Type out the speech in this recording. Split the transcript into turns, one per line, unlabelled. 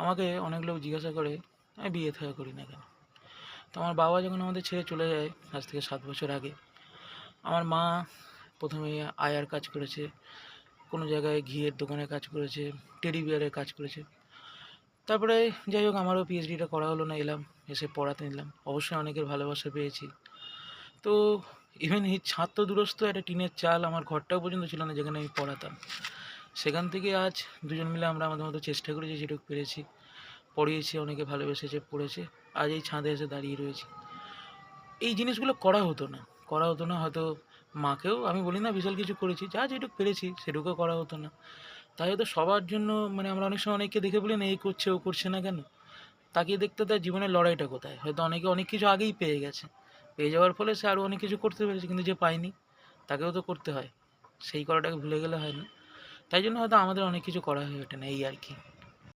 আমাকে অনেক লোক জিজ্ঞাসা করে আমি বিয়ে থা করি না কেন। তো আমার বাবা যখন আমাদের ছেড়ে চলে যায় আজ থেকে 7 বছর আগে, আমার মা প্রথমে আয়ার কাজ করেছে, কোনো জায়গায় ঘিয়ের দোকানে কাজ করেছে, টেডি বিয়ারের কাজ করেছে। তারপরে যাই হোক আমারও পিএইচডিটা করা হলো না, এলাম, এসে পড়াতে নিলাম, অবশ্যই অনেকের ভালোবাসা পেয়েছি। তো ইভেন এই ছাদ তো দূরস্থ, একটা টিনের চাল আমার ঘরটাও পর্যন্ত ছিল না যেখানে আমি পড়াতাম। সেখান থেকে আজ দুজন মিলে আমরা আমাদের মতো চেষ্টা করেছি, যেটুকু পেরেছি পড়িয়েছি, অনেকে ভালোবেসেছে, পড়েছে, আজ এই ছাদে এসে দাঁড়িয়ে রয়েছি। এই জিনিসগুলো করা হতো না হয়তো। মাকেও আমি বলি না বিশাল কিছু করেছি, যা যেটুকু পেরেছি সেটুকুও করা হতো না। তাই হয়তো সবার জন্য, মানে আমরা অনেক সময় অনেককে দেখে বলি না এই করছে ও করছে না কেন, তাকিয়ে দেখতে তার জীবনের লড়াইটা কোথায়। হয়তো অনেকে অনেক কিছু আগেই পেয়ে গেছে, পেয়ে যাওয়ার ফলে সে আরও অনেক কিছু করতে পেরেছে, কিন্তু যে পায়নি তাকেও তো করতে হয়, সেই করাটাকে ভুলে গেলে হয় না। তাই জন্য হয়তো আমাদের অনেক কিছু করা হয়ে ওঠে না, এই আর কি।